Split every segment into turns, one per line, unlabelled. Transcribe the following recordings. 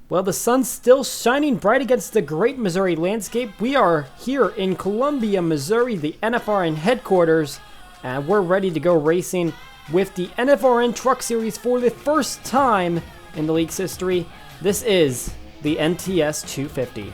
Well, the sun's still shining bright against the great Missouri landscape. We are here in Columbia, Missouri, the NFRN headquarters, and we're ready to go racing with the NFRN Truck Series for the first time in the league's history. This is the NTS 250.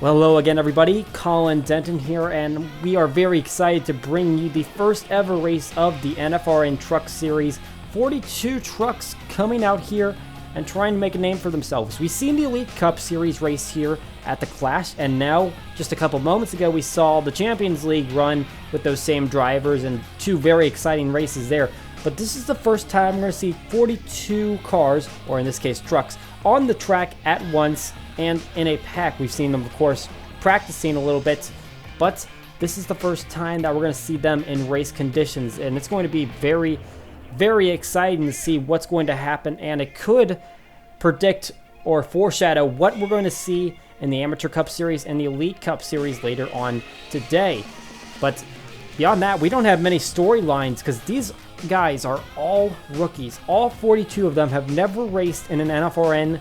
Well, hello again, everybody. Colin Denton here, and we are very excited to bring you the first ever race of the NFRN Truck Series. 42 trucks coming out here and trying to make a name for themselves. We've seen the Elite Cup Series race here at the Clash, and now, just a couple moments ago, we saw the Champions League run with those same drivers and two very exciting races there. But this is the first time we're going to see 42 cars, or in this case trucks, on the track at once and in a pack. We've seen them, of course, practicing a little bit, but this is the first time that we're going to see them in race conditions, and it's going to be very, very exciting to see what's going to happen, and it could predict or foreshadow what we're going to see in the Amateur Cup Series and the Elite Cup Series later on today. But beyond that, we don't have many storylines because these guys are all rookies. All 42 of them have never raced in an NFRN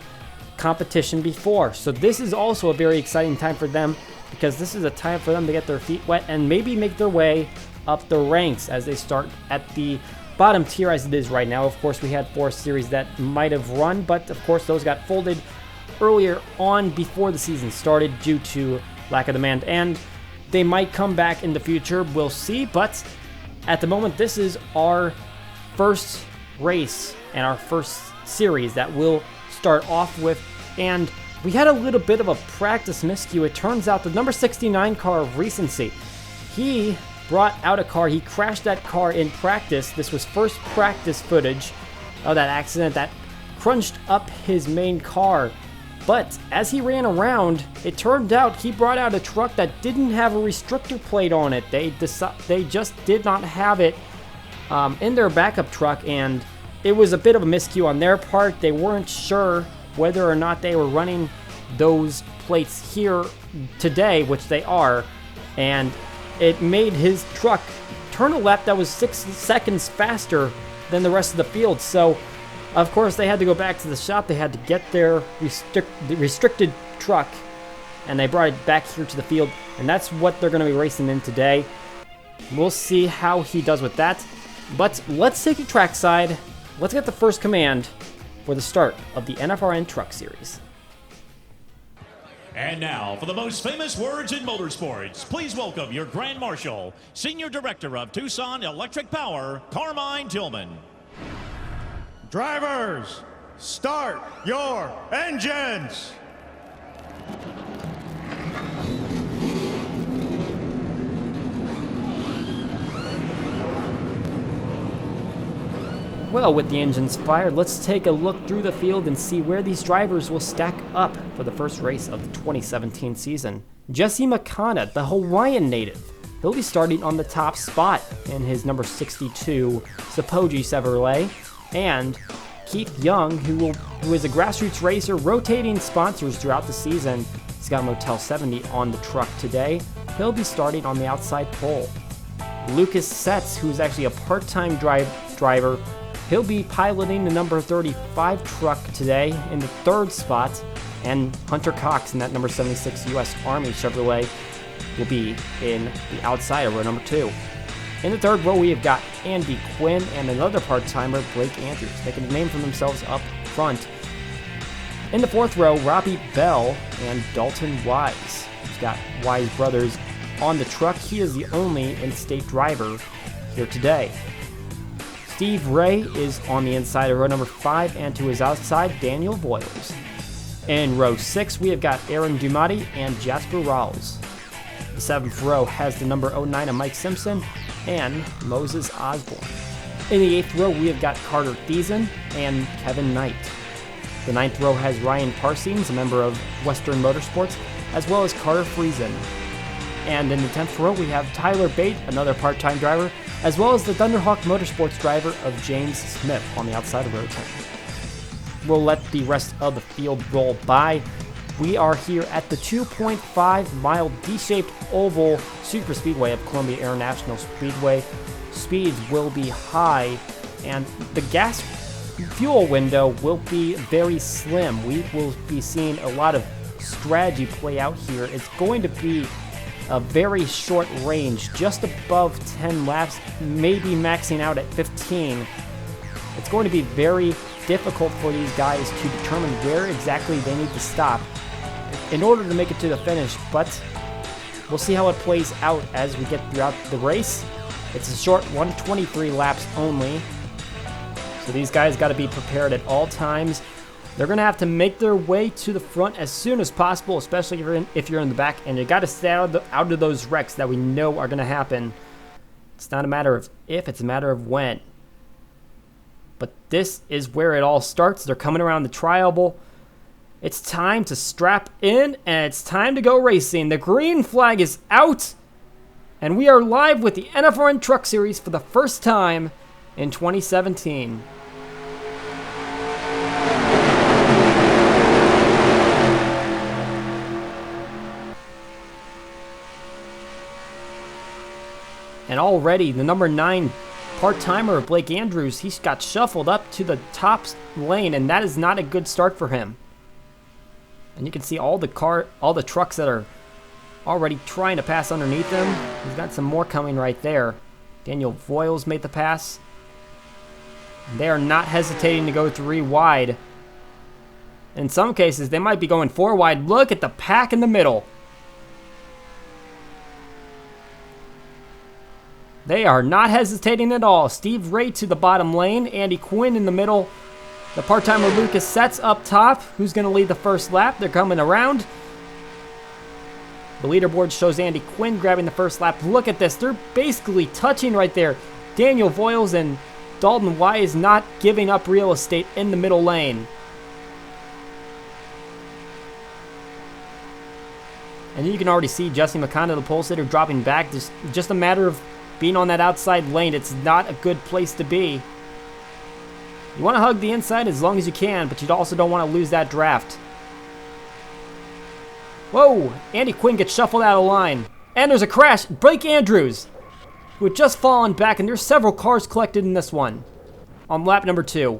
competition before. So this is also a very exciting time for them because this is a time for them to get their feet wet and maybe make their way up the ranks as they start at the bottom tier as it is right now. Of course, we had 4 series that might have run, but of course those got folded earlier on before the season started due to lack of demand, and they might come back in the future. We'll see, but at the moment this is our first race and our first series that we'll start off with, and we had a little bit of a practice miscue. It turns out the number 69 car of Recency, he brought out a car. He crashed that car in practice. This was first practice footage of that accident that crunched up his main car. But as he ran around, it turned out he brought out a truck that didn't have a restrictor plate on it. They just did not have it in their backup truck, and it was a bit of a miscue on their part. They weren't sure whether or not they were running those plates here today, which they are, and it made his truck turn a lap that was 6 seconds faster than the rest of the field. So, of course, they had to go back to the shop. They had to get their restricted truck, and they brought it back here to the field, and that's what they're going to be racing in today. We'll see how he does with that. But let's take it trackside. Let's get the first command for the start of the NFRN Truck Series.
And now, for the most famous words in motorsports, please welcome your Grand Marshal, Senior Director of Tucson Electric Power, Carmine Tillman.
Drivers, start your engines!
Well, with the engines fired, let's take a look through the field and see where these drivers will stack up for the first race of the 2017 season. Jesse Makana, the Hawaiian native, he'll be starting on the top spot in his number 62 Sapogi Chevrolet, and Keith Young, who is a grassroots racer rotating sponsors throughout the season. He's got a Motel 70 on the truck today. He'll be starting on the outside pole. Lucas Setz, who's actually a part-time driver, he'll be piloting the number 35 truck today in the 3rd spot, and Hunter Cox in that number 76 U.S. Army Chevrolet will be in the outside of row number 2. In the 3rd row, we have got Andy Quinn and another part-timer, Blake Andrews, making a name for themselves up front. In the 4th row, Robbie Bell and Dalton Wise. We've got Wise brothers on the truck. He is the only in-state driver here today. Steve Ray is on the inside of row number 5, and to his outside, Daniel Boyles. In row 6, we have got Aaron Dumati and Jasper Rawls. The 7th row has the number 09 of Mike Simpson and Moses Osborne. In the 8th row, we have got Carter Thiessen and Kevin Knight. The 9th row has Ryan Parsons, a member of Western Motorsports, as well as Carter Friesen. And in the 10th row, we have Tyler Bate, another part-time driver, as well as the Thunderhawk Motorsports driver of James Smith on the outside of row 10. We'll let the rest of the field roll by. We are here at the 2.5 mile D-shaped oval super speedway of Columbia International Speedway. Speeds will be high, and the gas fuel window will be very slim. We will be seeing a lot of strategy play out here. It's going to be a very short range, just above 10 laps, maybe maxing out at 15. It's going to be very difficult for these guys to determine where exactly they need to stop in order to make it to the finish, but we'll see how it plays out as we get throughout the race. It's a short 123 laps only, so these guys got to be prepared at all times. They're going to have to make their way to the front as soon as possible, especially if you're in the back, and you got to stay out of those wrecks that we know are going to happen. It's not a matter of if, it's a matter of when. But this is where it all starts. They're coming around the tri-oval. It's time to strap in, and it's time to go racing. The green flag is out, and we are live with the NFRN Truck Series for the first time in 2017. And already, the number 9 part-timer, Blake Andrews, he's got shuffled up to the top lane, and that is not a good start for him. And you can see all the trucks that are already trying to pass underneath him. He's got some more coming right there. Daniel Voiles made the pass. They are not hesitating to go 3 wide. In some cases, they might be going 4 wide. Look at the pack in the middle. They are not hesitating at all. Steve Ray to the bottom lane. Andy Quinn in the middle. The part-timer Lucas Setz up top. Who's going to lead the first lap? They're coming around. The leaderboard shows Andy Quinn grabbing the first lap. Look at this. They're basically touching right there. Daniel Voiles and Dalton Wise not giving up real estate in the middle lane. And you can already see Jesse McConnell, the pole sitter, dropping back. Just a matter of being on that outside lane. It's not a good place to be. You want to hug the inside as long as you can, but you also don't want to lose that draft. Whoa! Andy Quinn gets shuffled out of line. And there's a crash. Blake Andrews, who had just fallen back, and there's several cars collected in this one. On lap number 2.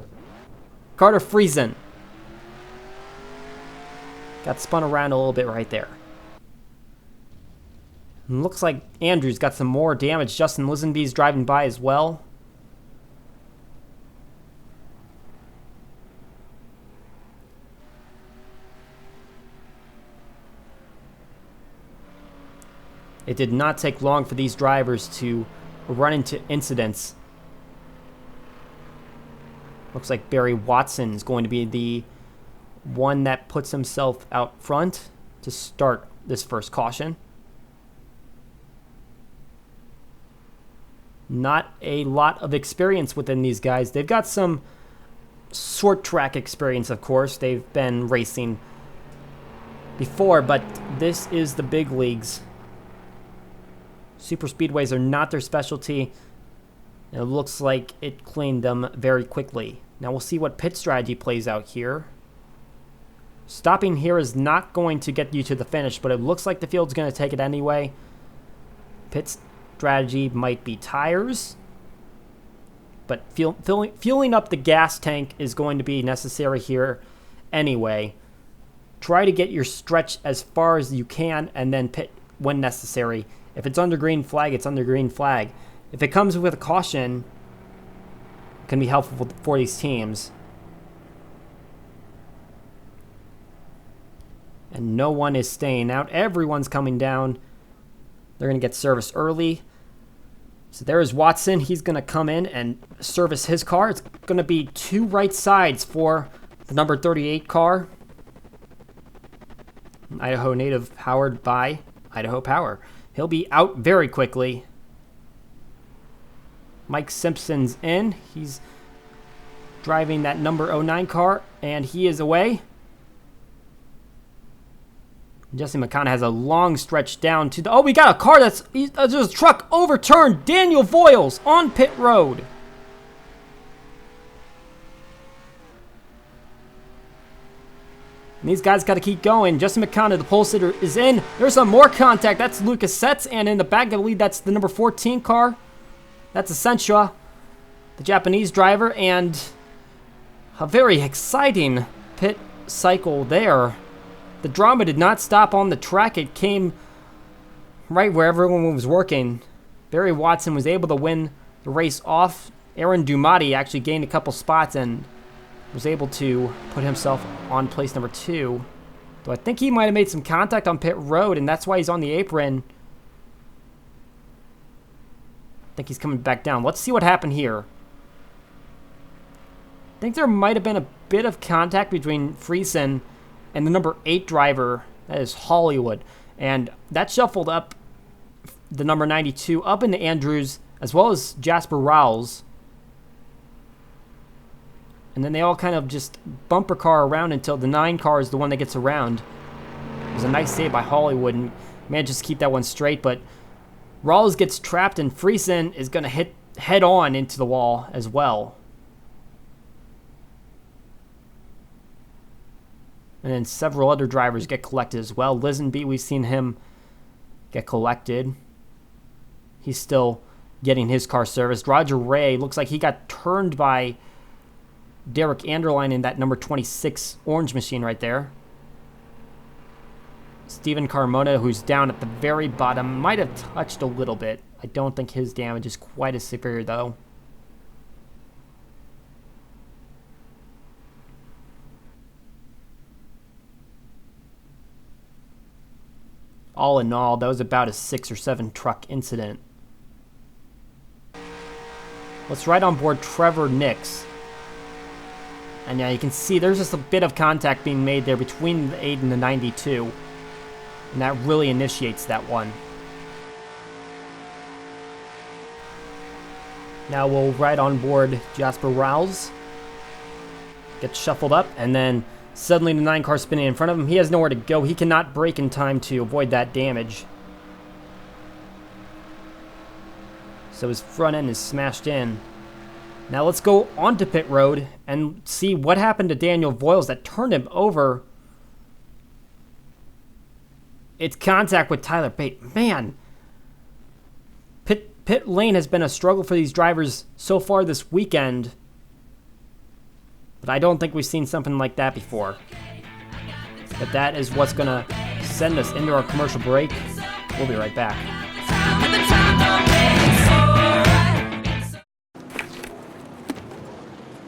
Carter Friesen got spun around a little bit right there. And looks like Andrews got some more damage. Justin Lisenby's driving by as well. It did not take long for these drivers to run into incidents. Looks like Barry Watson is going to be the one that puts himself out front to start this first caution. Not a lot of experience within these guys. They've got some short track experience, of course. They've been racing before, but this is the big leagues. Super speedways are not their specialty. And it looks like it cleaned them very quickly. Now we'll see what pit strategy plays out here. Stopping here is not going to get you to the finish, but it looks like the field's going to take it anyway. Pit strategy might be tires, but fueling up the gas tank is going to be necessary here anyway. Try to get your stretch as far as you can and then pit when necessary. If it's under green flag, it's under green flag. If it comes with a caution, it can be helpful for these teams. And no one is staying out. Everyone's coming down. They're going to get service early. So there is Watson. He's going to come in and service his car. It's going to be 2 right sides for the number 38 car. Idaho native powered by Idaho Power. He'll be out very quickly. Mike Simpson's in. He's driving that number 09 car, and he is away. Jesse McConnell has a long stretch down to the... Oh, we got a car that's... There's a truck overturned. Daniel Voiles on pit road. And these guys got to keep going. Justin McConnell, the pole sitter, is in. There's some more contact. That's Lucas Setz. And in the back, I believe that's the number 14 car. That's Essentia, the Japanese driver. And a very exciting pit cycle there. The drama did not stop on the track. It came right where everyone was working. Barry Watson was able to win the race off. Aaron Dumati actually gained a couple spots and was able to put himself on place number 2. Though I think he might have made some contact on pit road, and that's why he's on the apron. I think he's coming back down. Let's see what happened here. I think there might have been a bit of contact between Friesen and the number 8 driver. That is Hollywood. And that shuffled up the number 92 up into Andrews, as well as Jasper Rowles. And then they all kind of just bumper car around until the 9 car is the one that gets around. It was a nice save by Hollywood and manages to keep that one straight, but Rawls gets trapped and Friesen is going to hit head on into the wall as well. And then several other drivers get collected as well. Lisenby, we've seen him get collected. He's still getting his car serviced. Roger Ray looks like he got turned by Derek Anderline in that number 26 orange machine right there. Stephen Carmona, who's down at the very bottom, might have touched a little bit. I don't think his damage is quite as severe, though. All in all, that was about a 6 or 7 truck incident. Let's ride on board Trevor Nix. And yeah, you can see there's just a bit of contact being made there between the 8 and the 92. And that really initiates that one. Now we'll ride on board Jasper Rowles. Gets shuffled up, and then suddenly the 9 car spinning in front of him. He has nowhere to go. He cannot brake in time to avoid that damage. So his front end is smashed in. Now let's go onto pit road and see what happened to Daniel Voiles that turned him over. It's contact with Tyler Bate. Man, pit lane has been a struggle for these drivers so far this weekend. But I don't think we've seen something like that before. But that is what's going to send us into our commercial break. We'll be right back.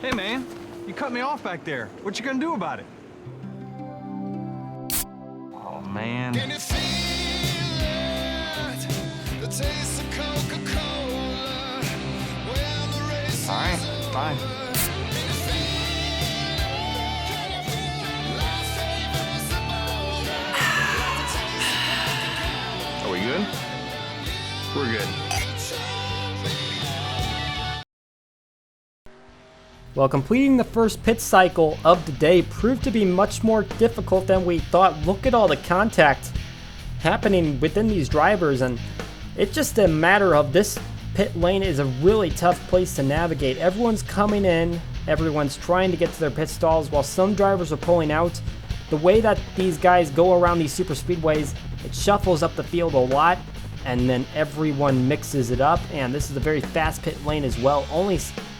Hey man, you cut me off back there. What you gonna do about it? Oh man.
Can you feel it? The taste of Coca-Cola when the race is
Alright, fine.
over. Can you feel it? Can you feel it? Life favors the boulder. Like the taste of Coca-Cola.
Are we good? We're good.
Well, completing the first pit cycle of the day proved to be much more difficult than we thought. Look at all the contact happening within these drivers, and it's just a matter of this pit lane is a really tough place to navigate. Everyone's coming in, everyone's trying to get to their pit stalls while some drivers are pulling out. The way that these guys go around these super speedways, it shuffles up the field a lot, and then everyone mixes it up, and this is a very fast pit lane as well.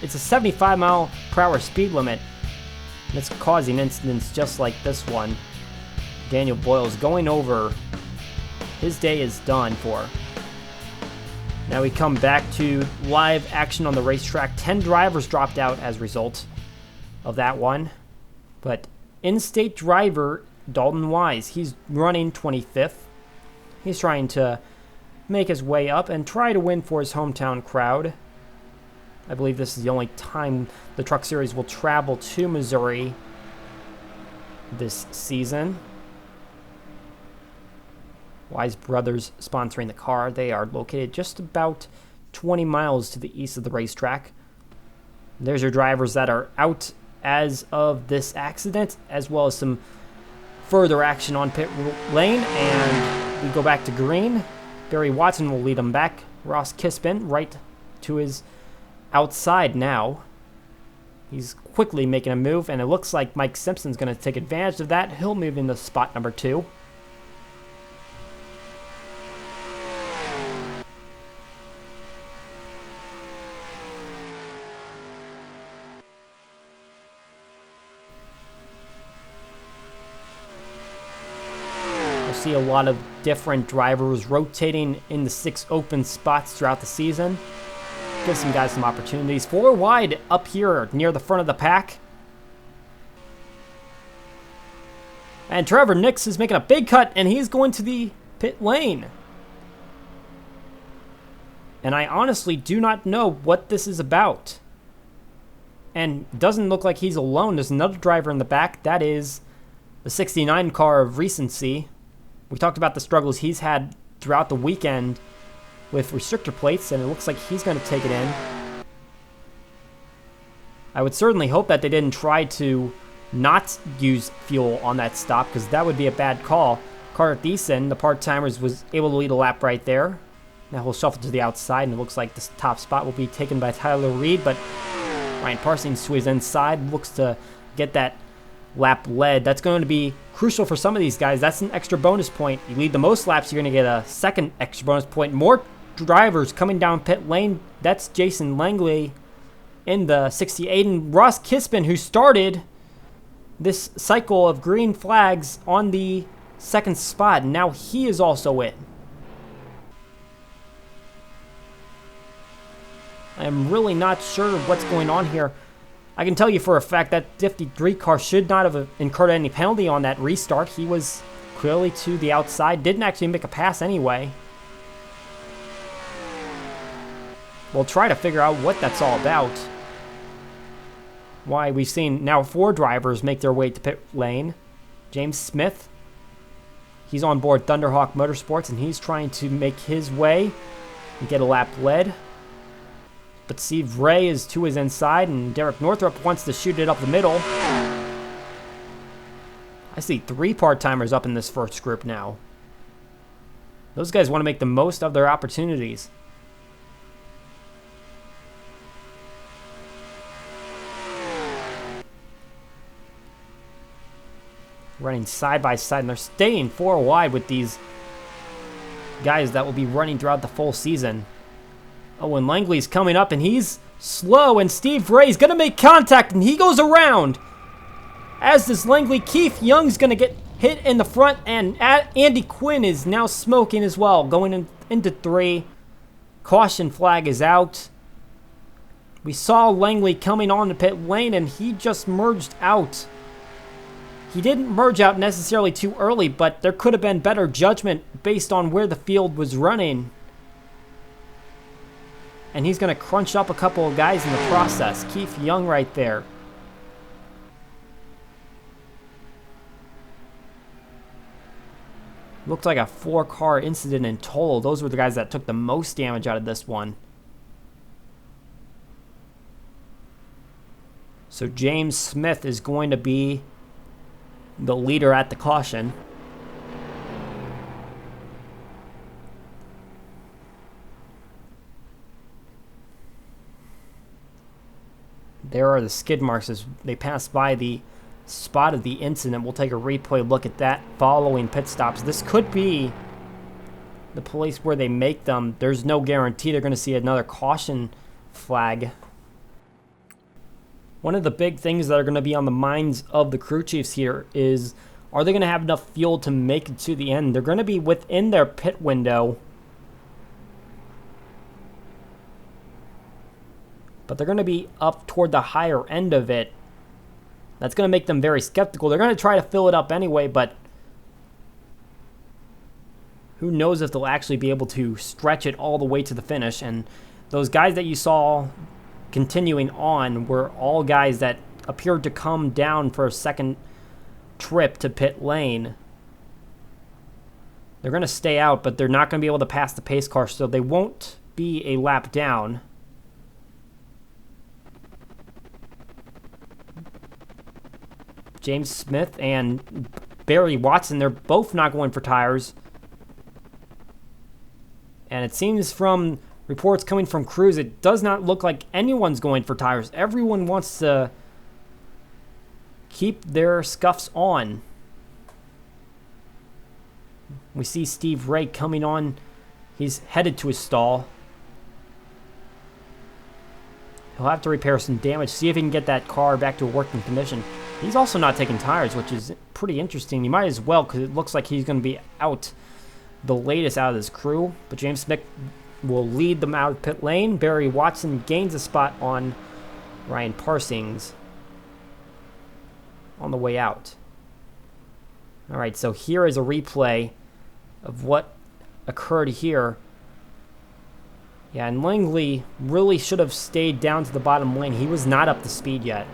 It's a 75 mile per hour speed limit, and it's causing incidents just like this one. Daniel Voiles going over. His day is done for. Now we come back to live action on the racetrack. 10 drivers dropped out as a result of that one, but in-state driver Dalton Wise, he's running 25th. He's trying to make his way up and try to win for his hometown crowd. I believe this is the only time the Truck Series will travel to Missouri this season. Wise Brothers sponsoring the car. They are located just about 20 miles to the east of the racetrack. There's your drivers that are out as of this accident, as well as some further action on pit lane. And we go back to green. Barry Watson will lead them back. Ross Kispin right to his outside now. He's quickly making a move, and it looks like Mike Simpson's going to take advantage of that. He'll move into spot number 2. see a lot of different drivers rotating in the 6 open spots throughout the season. Give some guys some opportunities. 4 wide up here near the front of the pack. And Trevor Nix is making a big cut, and he's going to the pit lane. And I honestly do not know what this is about. And doesn't look like he's alone. There's another driver in the back. That is the 69 car of recency. We talked about the struggles he's had throughout the weekend with restrictor plates, and it looks like he's going to take it in. I would certainly hope that they didn't try to not use fuel on that stop, because that would be a bad call. Carter Thiessen, the part-timers, was able to lead a lap right there. Now he'll shuffle to the outside, and it looks like this top spot will be taken by Tyler Reed, but Ryan Parsons to his inside looks to get that lap led. That's going to be crucial for some of these guys. That's an extra bonus point. You lead the most laps, you're going to get a second extra bonus point. More drivers coming down pit lane. That's Jason Langley in the 68, and Ross Kispin, who started this cycle of green flags on the second spot, and now he is also in. I'm really not sure what's going on here. I can tell you for a fact that 53 car should not have incurred any penalty on that restart. He was clearly to the outside, didn't actually make a pass anyway. We'll try to figure out what that's all about. Why we've seen now 4 drivers make their way to pit lane. James Smith, he's on board Thunderhawk Motorsports, and he's trying to make his way and get a lap led. But Steve Ray is to his inside, and Derek Northrup wants to shoot it up the middle. I see 3 part-timers up in this first group now. Those guys want to make the most of their opportunities. Running side by side, and they're staying 4 wide with these guys that will be running throughout the full season. Oh, and Langley's coming up, and he's slow, and Steve Ray's going to make contact, and he goes around. As does Langley. Keith Young's going to get hit in the front, and Andy Quinn is now smoking as well, going into 3. Caution flag is out. We saw Langley coming on the pit lane, and he just merged out. He didn't merge out necessarily too early, but there could have been better judgment based on where the field was running. And he's going to crunch up a couple of guys in the process. Keith Young right there. Looked like a 4-car incident in total. Those were the guys that took the most damage out of this one. So James Smith is going to be the leader at the caution. There are the skid marks as they pass by the spot of the incident. We'll take a replay look at that following pit stops. This could be the place where they make them. There's no guarantee they're going to see another caution flag. One of the big things that are going to be on the minds of the crew chiefs here is, are they going to have enough fuel to make it to the end? They're going to be within their pit window, but they're going to be up toward the higher end of it. That's going to make them very skeptical. They're going to try to fill it up anyway, but who knows if they'll actually be able to stretch it all the way to the finish. And those guys that you saw continuing on were all guys that appeared to come down for a second trip to pit lane. They're going to stay out, but they're not going to be able to pass the pace car, so they won't be a lap down. James Smith and Barry Watson, they're both not going for tires. And it seems from reports coming from crews, it does not look like anyone's going for tires. Everyone wants to keep their scuffs on. We see Steve Ray coming on. He's headed to his stall. He'll have to repair some damage, see if he can get that car back to a working condition. He's also not taking tires, which is pretty interesting. You might as well, because it looks like he's going to be out the latest out of his crew. But James Smith will lead them out of pit lane. Barry Watson gains a spot on Ryan Parsons on the way out. All right, so here is a replay of what occurred here. Yeah, and Langley really should have stayed down to the bottom lane. He was not up to speed yet.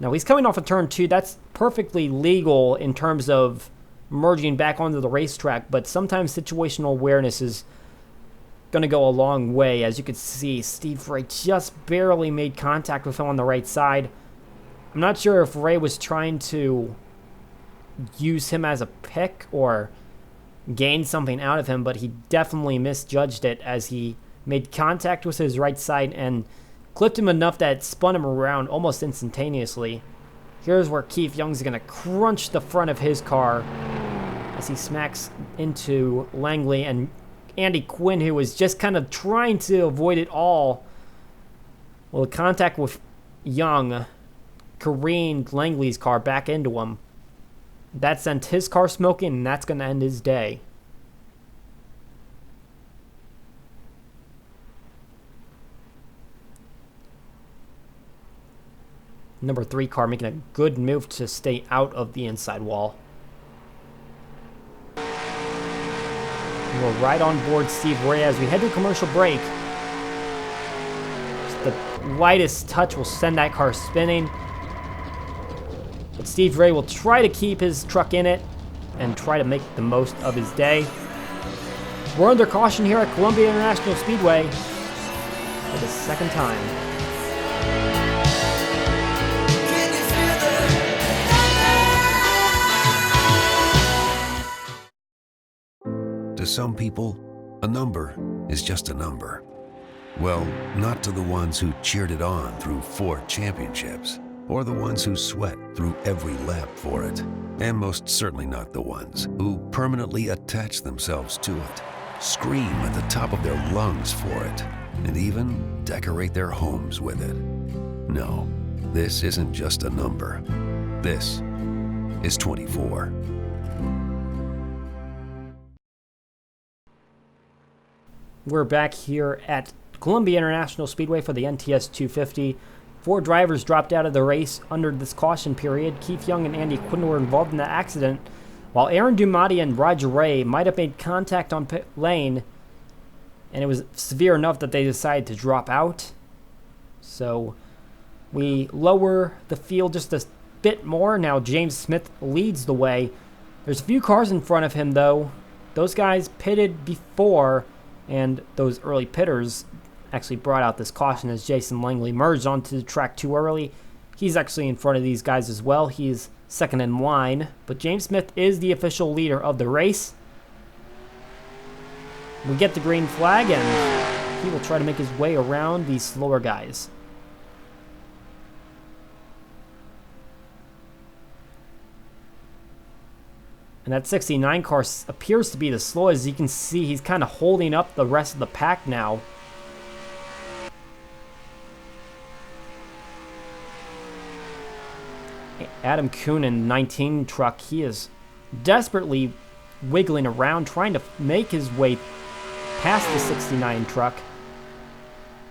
Now, he's coming off of turn 2. That's perfectly legal in terms of merging back onto the racetrack, but sometimes situational awareness is going to go a long way. As you can see, Steve Ray just barely made contact with him on the right side. I'm not sure if Ray was trying to use him as a pick or gain something out of him, but he definitely misjudged it as he made contact with his right side and clipped him enough that it spun him around almost instantaneously. Here's where Keith Young's going to crunch the front of his car as he smacks into Langley and Andy Quinn, who was just kind of trying to avoid it all. Well, the contact with Young careened Langley's car back into him. That sent his car smoking, and that's going to end his day. Number 3 car making a good move to stay out of the inside wall. We're right on board Steve Ray as we head to commercial break. Just the lightest touch will send that car spinning. But Steve Ray will try to keep his truck in it and try to make the most of his day. We're under caution here at Columbia International Speedway for the second time.
To some people, a number is just a number. Well, not to the ones who cheered it on through 4 championships, or the ones who sweat through every lap for it, and most certainly not the ones who permanently attach themselves to it, scream at the top of their lungs for it, and even decorate their homes with it. No, this isn't just a number. This is 24.
We're back here at Columbia International Speedway for the NTS 250. 4 drivers dropped out of the race under this caution period. Keith Young and Andy Quinn were involved in the accident, while Aaron Dumati and Roger Ray might have made contact on pit lane, and it was severe enough that they decided to drop out. So we lower the field just a bit more. Now James Smith leads the way. There's a few cars in front of him, though. Those guys pitted before, and those early pitters actually brought out this caution as Jason Langley merged onto the track too early. He's actually in front of these guys as well. He's second in line, but James Smith is the official leader of the race. We get the green flag, and he will try to make his way around these slower guys. And that 69 car appears to be the slowest. As you can see, he's kind of holding up the rest of the pack now. Adam Coonan, 19 truck, he is desperately wiggling around, trying to make his way past the 69 truck.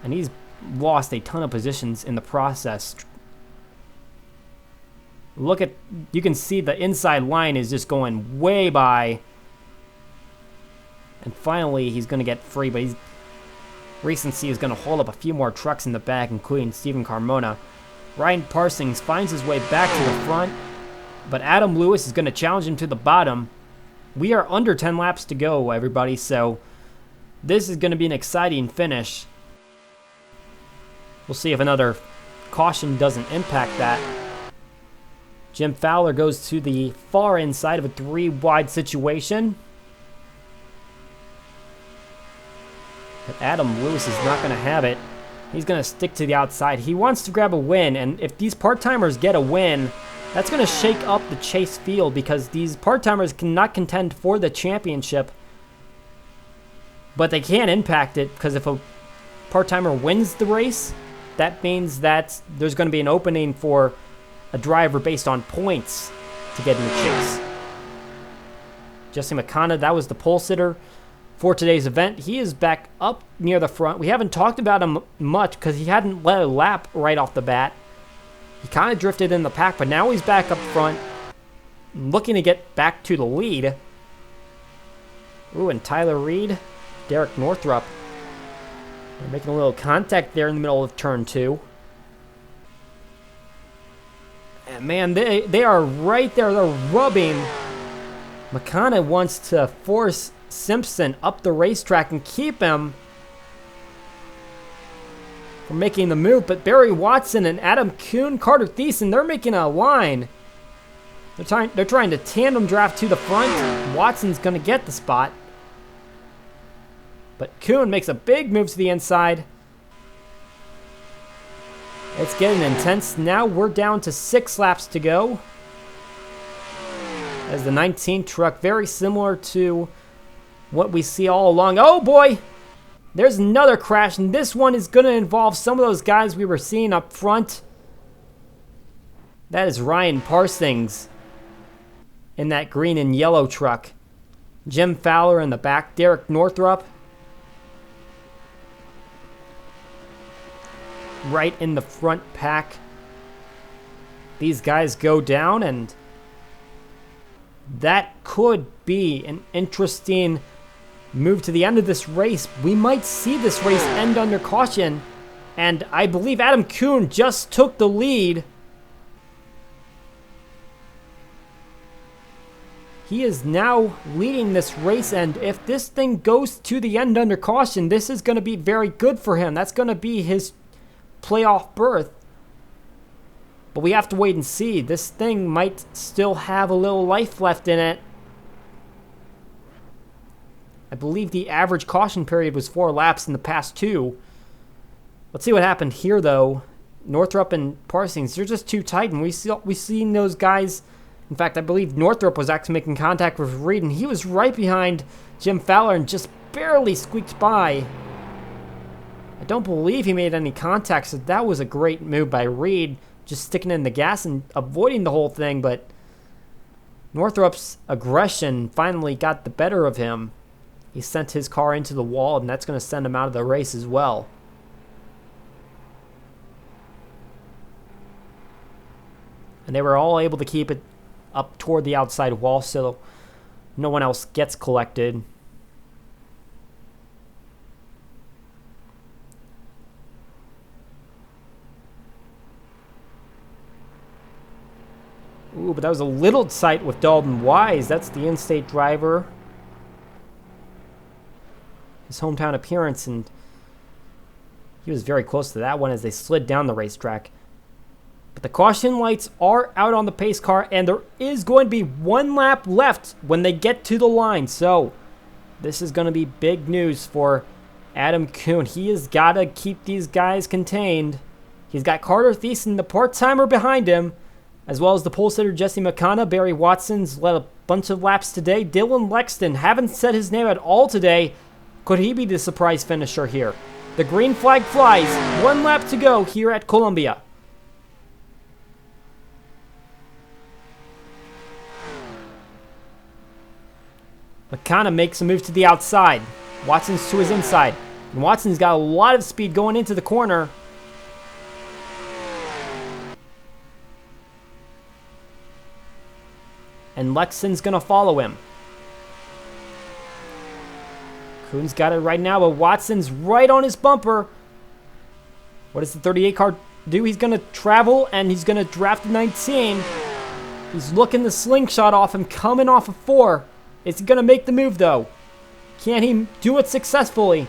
And he's lost a ton of positions in the process. Look at, you can see the inside line is just going way by. And finally, he's going to get free, but recency is going to hold up a few more trucks in the back, including Stephen Carmona. Ryan Parsons finds his way back to the front, but Adam Lewis is going to challenge him to the bottom. We are under 10 laps to go, everybody, so this is going to be an exciting finish. We'll see if another caution doesn't impact that. Jim Fowler goes to the far inside of a 3-wide situation. But Adam Lewis is not going to have it. He's going to stick to the outside. He wants to grab a win, and if these part-timers get a win, that's going to shake up the chase field because these part-timers cannot contend for the championship, but they can impact it because if a part-timer wins the race, that means that there's going to be an opening for a driver based on points to get in the chase. Jesse McConnell, that was the pole sitter for today's event. He is back up near the front. We haven't talked about him much because he hadn't led a lap right off the bat. He kind of drifted in the pack, but now he's back up front, looking to get back to the lead. Ooh, and Tyler Reed, Derek Northrup, they're making a little contact there in the middle of turn 2. And man, they are right there. They're rubbing. McConnell wants to force Simpson up the racetrack and keep him from making the move. But Barry Watson and Adam Kuhn, Carter Thiessen, they're making a line. They're trying to tandem draft to the front. Watson's going to get the spot. But Kuhn makes a big move to the inside. It's getting intense. Now we're down to 6 laps to go. As the 19 truck, very similar to what we see all along. Oh boy! There's another crash, and this one is going to involve some of those guys we were seeing up front. That is Ryan Parsons in that green and yellow truck. Jim Fowler in the back, Derek Northrup right in the front pack. These guys go down, and that could be an interesting move to the end of this race. We might see this race end under caution, and I believe Adam Kuhn just took the lead. He is now leading this race, and if this thing goes to the end under caution, this is going to be very good for him. That's going to be his playoff berth. But we have to wait and see. This thing might still have a little life left in it. I believe the average caution period was 4 laps in the past 2. Let's see what happened here, though. Northrup and Parsons, they're just too tight, and we've seen those guys. In fact, I believe Northrup was actually making contact with Reed, and he was right behind Jim Fowler and just barely squeaked by. I don't believe he made any contact, so that was a great move by Reed, just sticking in the gas and avoiding the whole thing, but Northrup's aggression finally got the better of him. He sent his car into the wall, and that's going to send him out of the race as well. And they were all able to keep it up toward the outside wall, so no one else gets collected. Ooh, but that was a little tight with Dalton Wise. That's the in-state driver. His hometown appearance, and he was very close to that one as they slid down the racetrack. But the caution lights are out on the pace car, and there is going to be 1 lap left when they get to the line. So this is going to be big news for Adam Kuhn. He has got to keep these guys contained. He's got Carter Thiessen, the part-timer, behind him, as well as the pole sitter Jesse McConnell. Barry Watson's led a bunch of laps today. Dylan Lexton, haven't said his name at all today. Could he be the surprise finisher here? The green flag flies. 1 lap to go here at Columbia. McConnell makes a move to the outside. Watson's to his inside. And Watson's got a lot of speed going into the corner. And Lexton's going to follow him. Kuhn's got it right now, but Watson's right on his bumper. What does the 38 car do? He's going to travel, and he's going to draft the 19. He's looking the slingshot off him, coming off of 4. Is he going to make the move, though? Can he do it successfully?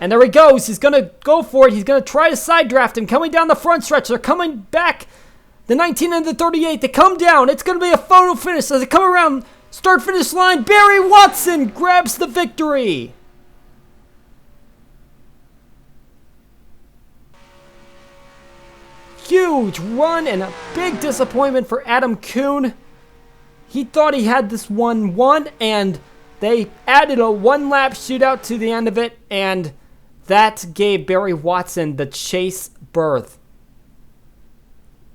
And there he goes. He's going to go for it. He's going to try to side draft him, coming down the front stretch. They're coming back. The 19 and the 38, they come down. It's going to be a photo finish as they come around start-finish line. Barry Watson grabs the victory. Huge run and a big disappointment for Adam Kuhn. He thought he had this one won, and they added a 1-lap shootout to the end of it, and that gave Barry Watson the chase berth.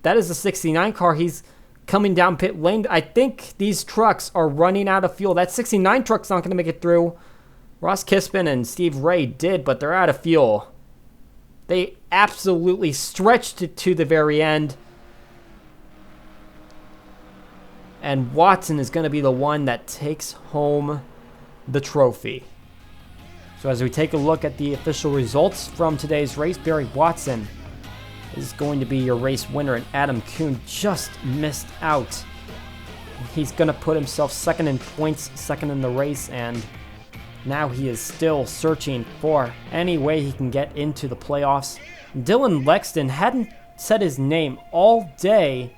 that is a 69 car. He's coming down pit lane. I think these trucks are running out of fuel. That 69 truck's not going to make it through. Ross Kispin and Steve Ray did, but they're out of fuel. They absolutely stretched it to the very end. And Watson is going to be the one that takes home the trophy. So as we take a look at the official results from today's race, Barry Watson is going to be your race winner, and Adam Kuhn just missed out. He's going to put himself second in points, second in the race, and now he is still searching for any way he can get into the playoffs. Dylan Lexton hadn't said his name all day,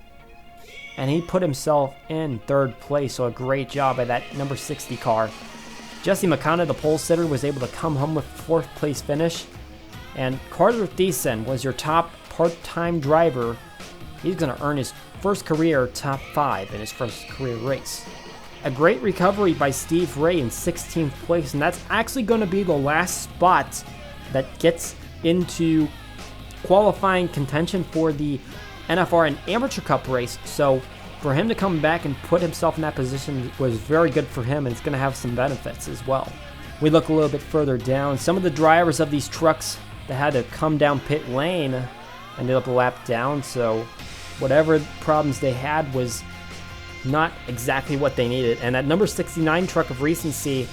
and he put himself in third place, so a great job by that number 60 car. Jesse McConnell, the pole sitter, was able to come home with fourth place finish, and Carter Thiessen was your top part-time driver. He's going to earn his first career top 5 in his first career race. A great recovery by Steve Ray in 16th place, and that's actually going to be the last spot that gets into qualifying contention for the NFRN Amateur Cup race. So for him to come back and put himself in that position was very good for him, and it's going to have some benefits as well. We look a little bit further down. Some of the drivers of these trucks that had to come down pit lane ended up a lap down, so whatever problems they had was not exactly what they needed. And that number 69 truck of recency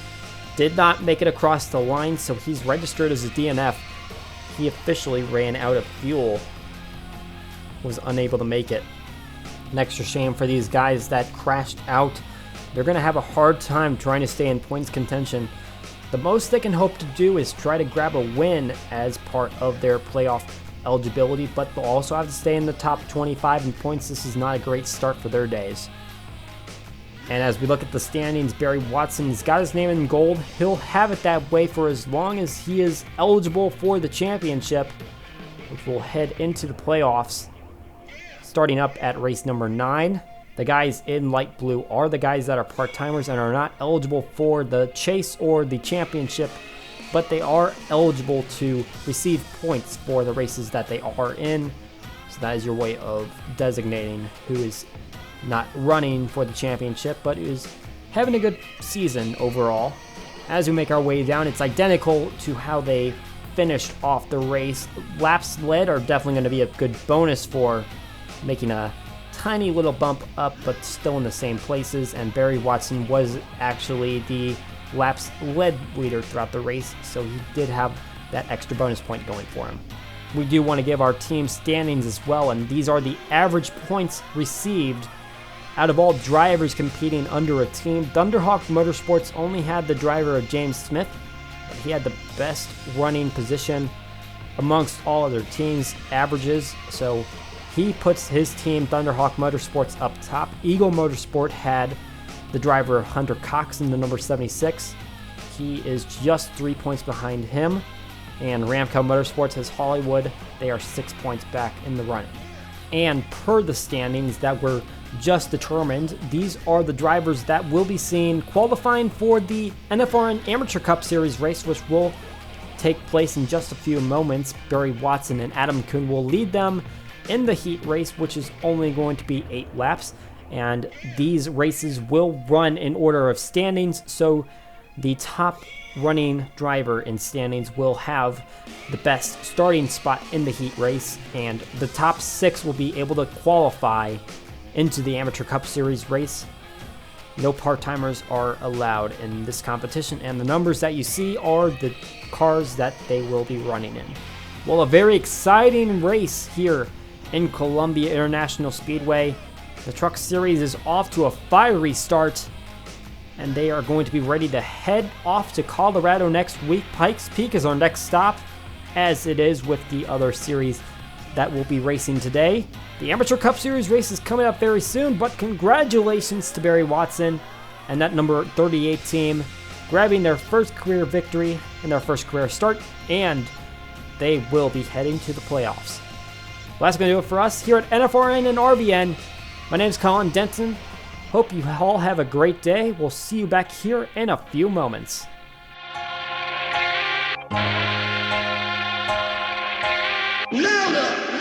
did not make it across the line, so he's registered as a DNF. He officially ran out of fuel, was unable to make it. An extra shame for these guys that crashed out. They're going to have a hard time trying to stay in points contention. The most they can hope to do is try to grab a win as part of their playoff eligibility, but they'll also have to stay in the top 25 in points. This is not a great start for their days. And as we look at the standings, Barry Watson's got his name in gold. He'll have it that way for as long as he is eligible for the championship, which will head into the playoffs. Starting up at race number 9, the guys in light blue are the guys that are part-timers and are not eligible for the chase or the championship, but they are eligible to receive points for the races that they are in. So that is your way of designating who is not running for the championship, but is having a good season overall. As we make our way down, it's identical to how they finished off the race. Laps led are definitely going to be a good bonus for making a tiny little bump up, but still in the same places. And Barry Watson was actually the laps led leader throughout the race, so he did have that extra bonus point going for him. We do want to give our team standings as well, and these are the average points received out of all drivers competing under a team. Thunderhawk Motorsports only had the driver of James Smith, but he had the best running position amongst all other teams' averages, so he puts his team, Thunderhawk Motorsports, up top. Eagle Motorsport had the driver Hunter Cox in the number 76. He is just 3 points behind him. And Ramco Motorsports has Hollywood. They are 6 points back in the running. And per the standings that were just determined, these are the drivers that will be seen qualifying for the NFRN Amateur Cup Series race, which will take place in just a few moments. Barry Watson and Adam Kuhn will lead them in the heat race, which is only going to be 8 laps. And these races will run in order of standings, so the top running driver in standings will have the best starting spot in the heat race, and the top 6 will be able to qualify into the Amateur Cup Series race. No part-timers are allowed in this competition, and the numbers that you see are the cars that they will be running in. Well, a very exciting race here in Columbia International Speedway. The Truck Series is off to a fiery start, and they are going to be ready to head off to Colorado next week. Pikes Peak is our next stop, as it is with the other series that will be racing today. The Amateur Cup Series race is coming up very soon, but congratulations to Barry Watson and that number 38 team grabbing their first career victory in their first career start, and they will be heading to the playoffs. Well, that's going to do it for us here at NFRN and RVN. My name is Colin Denton. Hope you all have a great day. We'll see you back here in a few moments.
Louder!